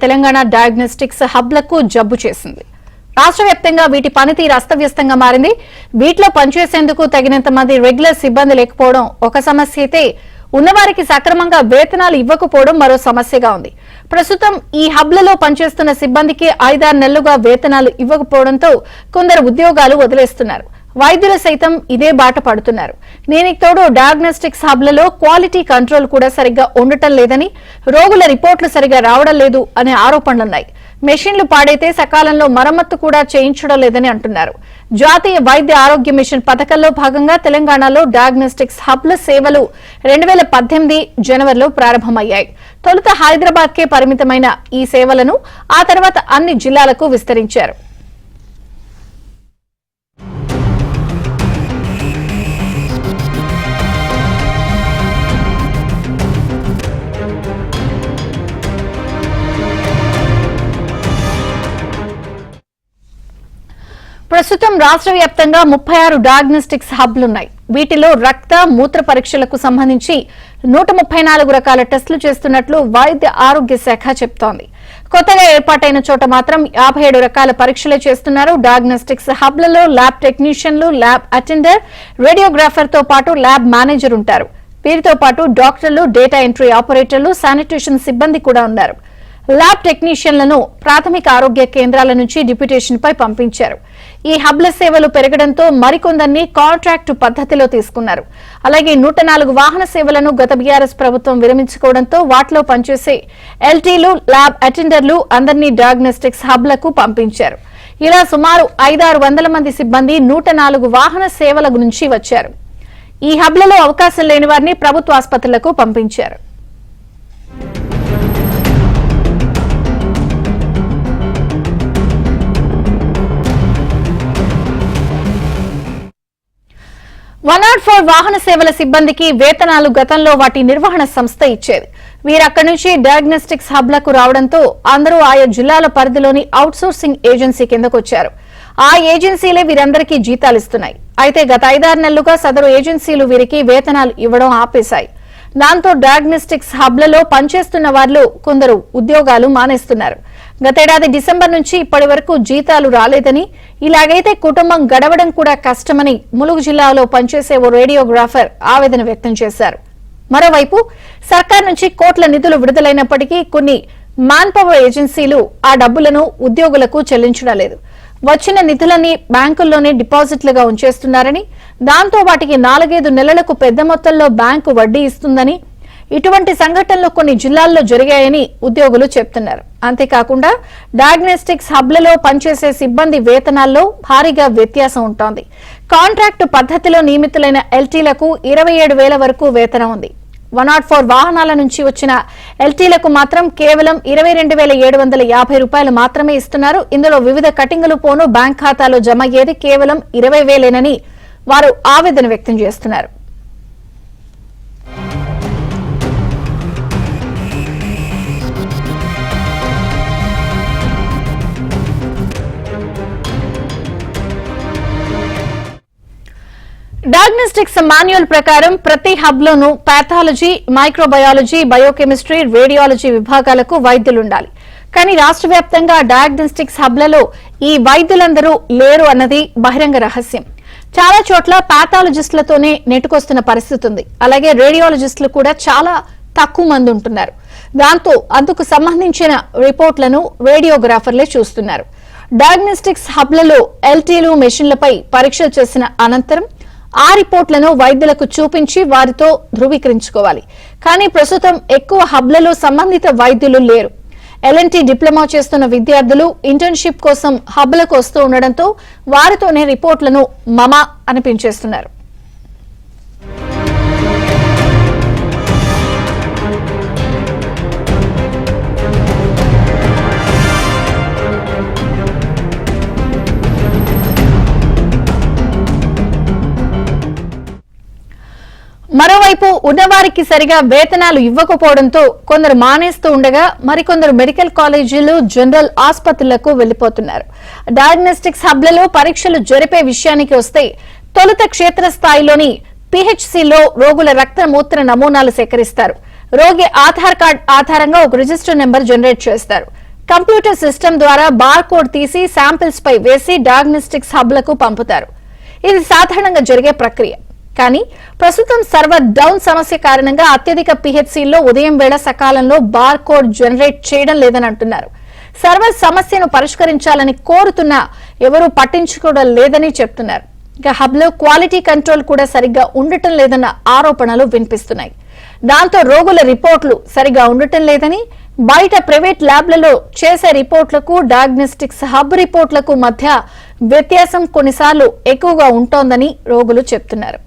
Telangana diagnostics హబ్లకు జబ్బు చేసింది. రాష్ట్ర వ్యాప్తంగా వీటి పనితీరు అస్తవ్యస్తంగా మారింది. వీటిలో పనిచేసేందుకు తగినంత మంది రెగ్యులర్ సిబ్బంది లేకపోవడం ఒక సమస్య అయితే, ఉన్నవారికి సక్రమంగా వేతనాలు ఇవ్వకపోవడం మరో సమస్యగా ఉంది. ప్రస్తుతం ఈ హబ్లలో పనిచేస్తున్న సిబ్బందికి 5-6 నెలలుగా వేతనాలు ఇవ్వకపోవడంతో కొందరు ఉద్యోగాలు వదిలేస్తున్నారు. వైద్యులు సైతం ఇదే బాట పడుతున్నారు. దీనికి తోడు డయాగ్నోస్టిక్స్ హబ్లలో క్వాలిటీ కంట్రోల్ కూడా సరిగ్గా ఉండటం లేదని, రోగుల రిపోర్టులు సరిగ్గా రావడం లేదు అనే ఆరోపణలున్నాయి. మెషిన్లు పాడైతే సకాలంలో మరమ్మత్తు కూడా చేయించడం లేదని అంటున్నారు. జాతీయ వైద్య ఆరోగ్య మిషన్ పథకంలో భాగంగా తెలంగాణలో డయాగ్నోస్టిక్స్ హబ్ల సేవలు 2018 జనవరిలో ప్రారంభమయ్యాయి. తొలుత హైదరాబాద్కే పరిమితమైన ఈ సేవలను ఆ తర్వాత అన్ని జిల్లాలకు విస్తరించారు. ప్రస్తుతం రాష్ట్ర వ్యాప్తంగా 36 డయాగ్నోస్టిక్స్ హబ్లున్నాయి. వీటిలో రక్త, మూత్ర పరీక్షలకు సంబంధించి 134 రకాల టెస్టులు చేస్తున్నట్లు వైద్య ఆరోగ్య శాఖ చెబుతోంది. కొత్తగా ఏర్పాటైన చోట మాత్రం 57 రకాల పరీక్షలే చేస్తున్నారు. డయాగ్నోస్టిక్స్ హబ్లలో ల్యాబ్ టెక్నీషియన్లు, ల్యాబ్ అటెండర్, రేడియోగ్రాఫర్ తో పాటు ల్యాబ్ మేనేజర్ ఉంటారు. వీరితో పాటు డాక్టర్లు, డేటా ఎంట్రీ ఆపరేటర్లు, శానిటేషన్ సిబ్బంది కూడా ఉన్నారు. ల్యాబ్ టెక్నీషియన్లను ప్రాథమిక ఆరోగ్య కేంద్రాల నుంచి డిప్యూటేషన్ పై పంపించారు. ఈ హబ్ల సేవలు పెరగడంతో మరికొందరిని కాంట్రాక్టు పద్ధతిలో తీసుకున్నారు. అలాగే 104 వాహన సేవలను గత బీఆర్ఎస్ ప్రభుత్వం విరమించుకోవడంతో వాటిలో పనిచేసే ఎల్టీలు, ల్యాబ్ అటెండర్లు అందరినీ డయాగ్నోస్టిక్స్ హబ్లకు పంపించారు. ఇలా సుమారు 500-600 మంది సిబ్బంది 104 వాహన సేవల నుంచి వచ్చారు. ఈ హబ్లలో అవకాశం లేని వారిని ప్రభుత్వ ఆసుపత్రులకు పంపించారు. వాహన సేవల సిబ్బందికి వేతనాలు గతంలో వాటి నిర్వహణ సంస్థ ఇచ్చేది. వీరక్కడి నుంచి డయాగ్నోస్టిక్స్ హబ్లకు రావడంతో అందరూ ఆయా జిల్లాల పరిధిలోని అవుట్సోర్సింగ్ ఏజెన్సీ కిందకొచ్చారు. ఆ ఏజెన్సీలే వీరందరికీ జీతాలిస్తున్నాయి. అయితే గత 5-6 నెలలుగా సదరు ఏజెన్సీలు వీరికి వేతనాలు ఇవ్వడం ఆపేశాయి. దాంతో డయాగ్నోస్టిక్స్ హబ్లలో పనిచేస్తున్న వారిలో కొందరు ఉద్యోగాలు మానేస్తున్నారు. గతేడాది డిసెంబర్ నుంచి ఇప్పటి వరకు జీతాలు రాలేదని, ఇలాగైతే కుటుంబం గడవడం కూడా కష్టమని ములుగు జిల్లాలో పనిచేసే ఓ రేడియోగ్రాఫర్ ఆవేదన వ్యక్తం చేశారు. మరోవైపు సర్కార్ నుంచి కోట్ల నిధులు విడుదలైనప్పటికీ కొన్ని మ్యాన్ పవర్ ఏజెన్సీలు ఆ డబ్బులను ఉద్యోగులకు చెల్లించడం లేదు. వచ్చిన నిధులన్నీ బ్యాంకుల్లోనే డిపాజిట్లుగా ఉంచేస్తున్నారని, దాంతో వాటికి 4-5 నెలలకు పెద్ద మొత్తంలో బ్యాంకు వడ్డీ ఇస్తుందని, ఇటువంటి సంఘటనలు కొన్ని జిల్లాల్లో జరిగాయని ఉద్యోగులు చెప్తున్నారు. అంతేకాకుండా డయాగ్నోస్టిక్స్ హబ్లలో పనిచేసే సిబ్బంది వేతనాల్లో భారీగా వ్యత్యాసం ఉంటోంది. కాంట్రాక్టు పద్ధతిలో నియమితులైన ఎల్టీలకు 27,000 వరకు వేతనం ఉంది. 104 వాహనాల నుంచి వచ్చిన ఎల్టీలకు మాత్రం కేవలం 22,750 రూపాయలు మాత్రమే ఇస్తున్నారు. ఇందులో వివిధ కటింగులు పోను బ్యాంక్ ఖాతాలో జమ అయ్యేది కేవలం 20,000 వారు ఆవేదన వ్యక్తం చేస్తున్నారు. డయాగ్నోస్టిక్స్ మాన్యువల్ ప్రకారం ప్రతి హబ్ లోనూ పాథాలజీ, మైక్రోబయాలజీ, బయోకెమిస్ట్రీ, రేడియాలజీ విభాగాలకు వైద్యులుండాలి. కానీ రాష్ట్ర వ్యాప్తంగా డయాగ్నోస్టిక్స్ హబ్లలో ఈ వైద్యులందరూ లేరు అన్నది బహిరంగ రహస్యం. చాలా చోట్ల పాథాలజిస్టులతోనే నెట్టుకొస్తున్న పరిస్థితి ఉంది. అలాగే రేడియాలజిస్టులు కూడా చాలా తక్కువ మంది ఉంటున్నారు. దాంతో అందుకు సంబంధించిన రిపోర్ట్లను రేడియోగ్రాఫర్లే చూస్తున్నారు. డయాగ్నోస్టిక్స్ హబ్లలో ఎల్టీలు, మెషిన్లపై పరీక్షలు చేసిన అనంతరం ఆ రిపోర్ట్లను వైద్యులకు చూపించి వారితో ధృవీకరించుకోవాలి. కానీ ప్రస్తుతం ఎక్కువ హబ్లలో సంబంధిత వైద్యులు లేరు. ఎల్ఎన్టీ డిప్లొమా చేస్తున్న విద్యార్థులు ఇంటర్న్షిప్ కోసం హబ్లకు వస్తూ ఉండడంతో వారితోనే రిపోర్ట్లను మమా అనిపించేస్తున్నారు. మరోవైపు ఉన్నవారికి సరిగా వేతనాలు ఇవ్వకపోవడంతో కొందరు మానేస్తూ ఉండగా మరికొందరు మెడికల్ కాలేజీలు, జనరల్ ఆసుపత్రులకు వెళ్లిపోతున్నారు. డయాగ్నోస్టిక్స్ హబ్లలో పరీక్షలు జరిపే విషయానికి వస్తే తొలుత క్షేత్రస్థాయిలోని పీహెచ్సీలో రోగుల రక్త, మూత్ర నమూనాలు సేకరిస్తారు. రోగి ఆధార్ కార్డు ఆధారంగా ఒక రిజిస్టర్ నెంబర్ జనరేట్ చేస్తారు. కంప్యూటర్ సిస్టమ్ ద్వారా బార్ కోడ్ తీసి శాంపిల్స్ పై వేసి డయాగ్నోస్టిక్స్ హబ్లకు పంపుతారు. ఇది సాధారణంగా జరిగే ప్రక్రియ. కానీ ప్రస్తుతం సర్వర్ డౌన్ సమస్య కారణంగా అత్యధిక పిహెచ్సిల్లో ఉదయం వేళ సకాలంలో బార్ కోడ్ జనరేట్ చేయడం లేదని అంటున్నారు. సర్వర్ సమస్యను పరిష్కరించాలని కోరుతున్నా ఎవరూ పట్టించుకోవడం లేదని చెప్తున్నారు. ఇక హబ్ లో క్వాలిటీ కంట్రోల్ కూడా సరిగ్గా ఉండటం లేదన్న ఆరోపణలు వినిపిస్తున్నాయి. దాంతో రోగుల రిపోర్టులు సరిగా ఉండటం లేదని, బయట ప్రైవేట్ ల్యాబ్లలో చేసే రిపోర్టులకు డయాగ్నోస్టిక్స్ హబ్ రిపోర్టులకు మధ్య వ్యత్యాసం కొన్నిసార్లు ఎక్కువగా ఉంటోందని రోగులు చెప్తున్నారు.